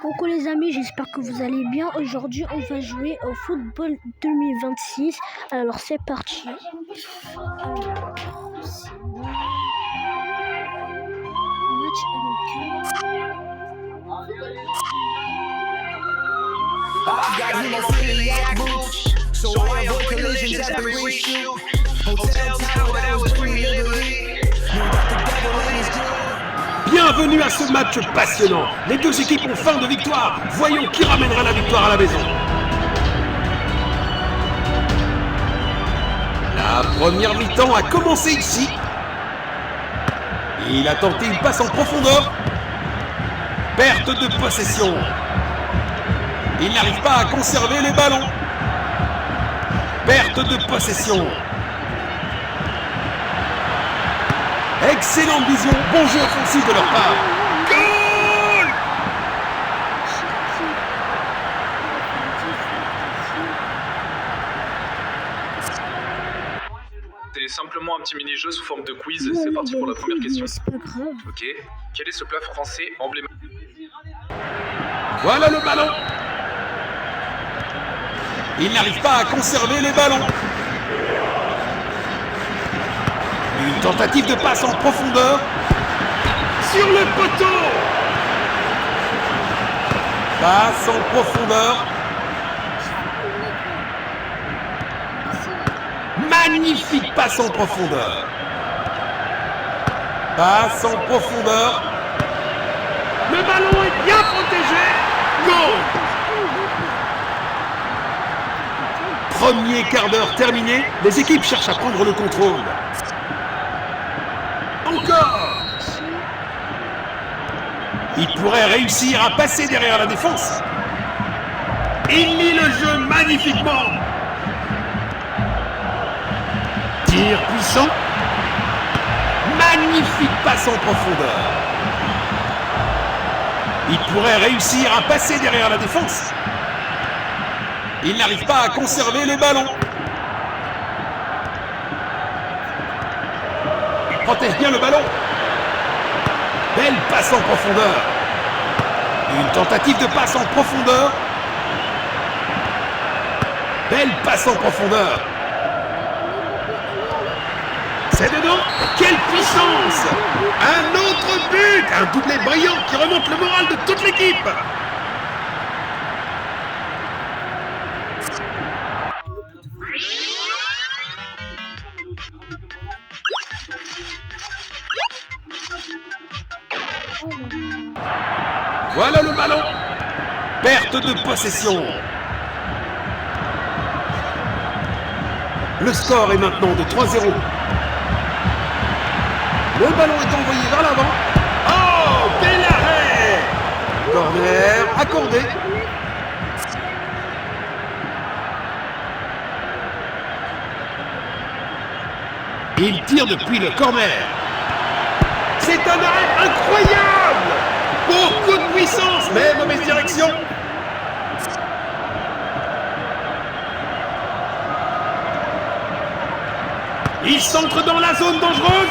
Coucou les amis, j'espère que vous allez bien. Aujourd'hui, on va jouer au football 2026. Alors, c'est parti. Alors, c'est match amical. I've got hemophiliac roots, so I avoid collisions at the reshoot. Hotel tower that was pre-liberty. Knew that the devil in his groove. Bienvenue à ce match passionnant. Les deux équipes ont faim de victoire. Voyons qui ramènera la victoire à la maison. La première mi-temps a commencé ici. Il a tenté une passe en profondeur. Perte de possession. Il n'arrive pas à conserver les ballons. Perte de possession. Excellente vision, bon jeu offensif de leur part. Goal! C'est simplement un petit mini-jeu sous forme de quiz. C'est parti pour la première question. C'est pas grave. Ok. Quel est ce plat français emblématique? Voilà le ballon. Il n'arrive pas à conserver les ballons. Une tentative de passe en profondeur. Sur le poteau. Passe en profondeur. Magnifique passe en profondeur. Passe en profondeur. Le ballon est bien protégé. Goal! Premier quart d'heure terminé, les équipes cherchent à prendre le contrôle. Encore! Il pourrait réussir à passer derrière la défense. Il lit le jeu magnifiquement. Tir puissant. Magnifique passe en profondeur. Il pourrait réussir à passer derrière la défense. Il n'arrive pas à conserver les ballons. Il protège bien le ballon. Belle passe en profondeur. Une tentative de passe en profondeur. Belle passe en profondeur. C'est dedans. Quelle puissance! Un autre but! Un doublé brillant qui remonte le moral de toute l'équipe. Voilà le ballon. Perte de possession. Le score est maintenant de 3-0. Le ballon est envoyé vers l'avant. Oh, bel arrêt! Corner accordé. Il tire depuis le corner. C'est un arrêt incroyable! Beaucoup de puissance, mais mauvaise direction. Il s'entre dans la zone dangereuse.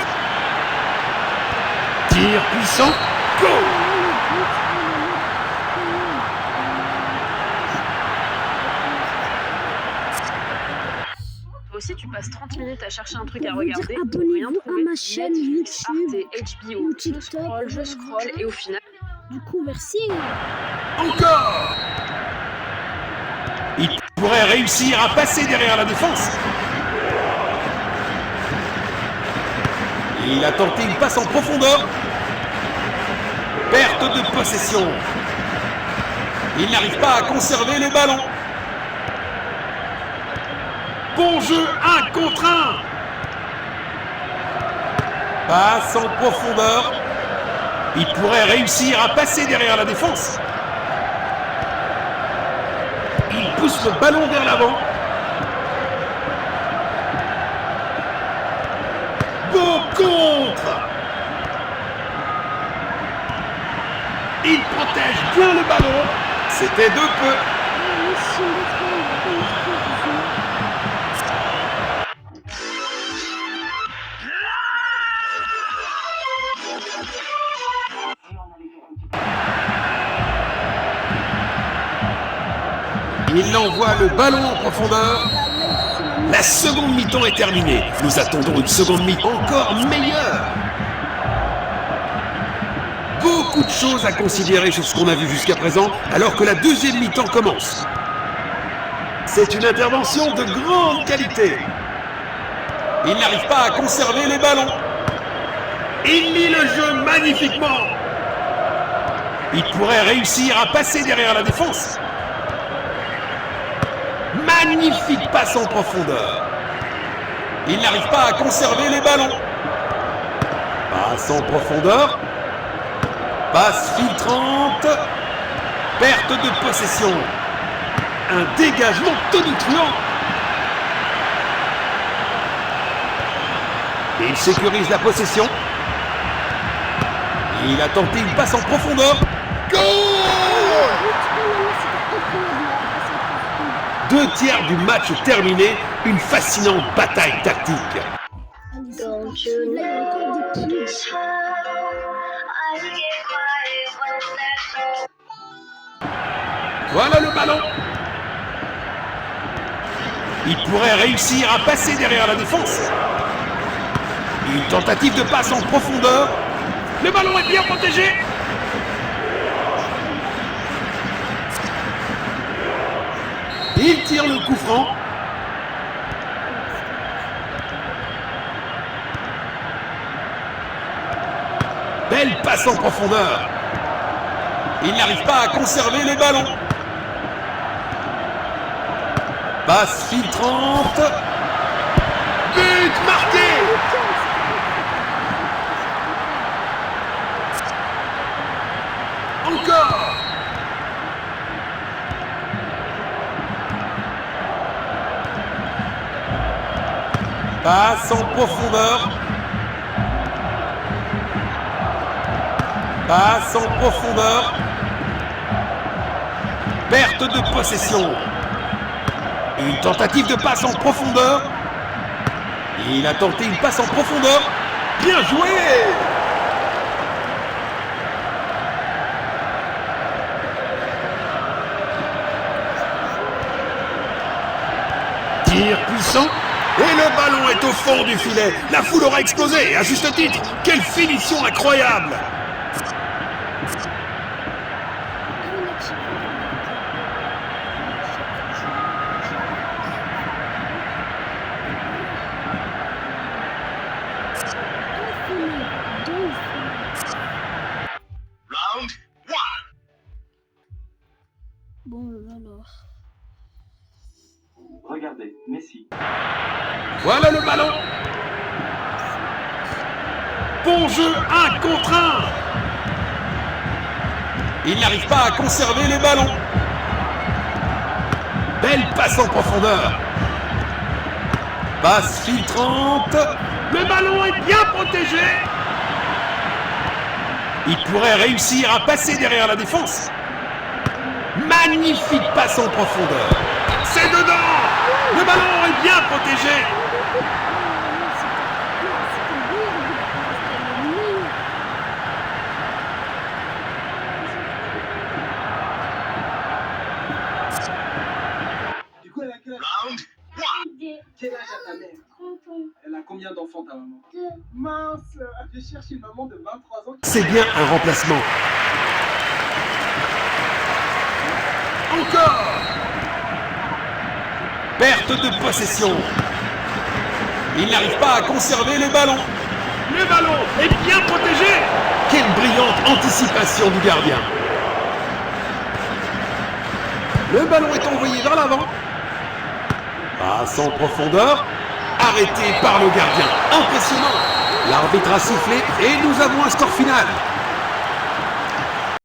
Tir puissant. Go! Aussi, tu passes 30 minutes à chercher un truc à Pour vous dire, regarder, abonnez-vous rien trouver. à ma chaîne Netflix, YouTube Arte, HBO, ou je TikTok, je scroll, et au final... Du coup, merci. Encore! Il pourrait réussir à passer derrière la défense. Il a tenté une passe en profondeur. Perte de possession. Il n'arrive pas à conserver les ballons. Bon jeu 1 contre 1. Passe en profondeur. Il pourrait réussir à passer derrière la défense. Il pousse le ballon vers l'avant. Beau contre. Il protège bien le ballon. C'était de peu. Il envoie le ballon en profondeur. La seconde mi-temps est terminée. Nous attendons une seconde mi-temps encore meilleure. Beaucoup de choses à considérer sur ce qu'on a vu jusqu'à présent, alors que la deuxième mi-temps commence. C'est une intervention de grande qualité. Il n'arrive pas à conserver les ballons. Il lit le jeu magnifiquement. Il pourrait réussir à passer derrière la défense. Magnifique passe en profondeur. Il n'arrive pas à conserver les ballons. Passe en profondeur. Passe filtrante. Perte de possession. Un dégagement tonitruant. Il sécurise la possession. Il a tenté une passe en profondeur. Goal! 2/3 du match terminé. Une fascinante bataille tactique. Don't you know Voilà le ballon. Il pourrait réussir à passer derrière la défense. Une tentative de passe en profondeur. Le ballon est bien protégé. Il tire le coup franc. Belle passe en profondeur. Il n'arrive pas à conserver les ballons. Passe filtrante. But marqué. Encore. Passe en profondeur. Passe en profondeur. Perte de possession. Une tentative de passe en profondeur. Il a tenté une passe en profondeur. Bien joué! Tir puissant. Et le ballon est au fond du filet. La foule aura explosé, à juste titre. Quelle finition incroyable! Round one. Bon, alors. Regardez, Messi. Voilà le ballon. Bon jeu 1 contre 1. Il n'arrive pas à conserver les ballons. Belle passe en profondeur. Passe filtrante. Le ballon est bien protégé. Il pourrait réussir à passer derrière la défense. Magnifique passe en profondeur. C'est dedans. Le ballon est bien protégé. Du coup, elle a quel âge? Round one. Quel âge a ta mère? 30 ans. Elle a combien d'enfants, ta maman? 2. Mince, je cherche une maman de 23 ans. C'est bien un remplacement. Encore. Perte de possession. Il n'arrive pas à conserver les ballons. Le ballon est bien protégé. Quelle brillante anticipation du gardien. Le ballon est envoyé vers l'avant. Passe en profondeur. Arrêté par le gardien. Impressionnant. L'arbitre a sifflé et nous avons un score final.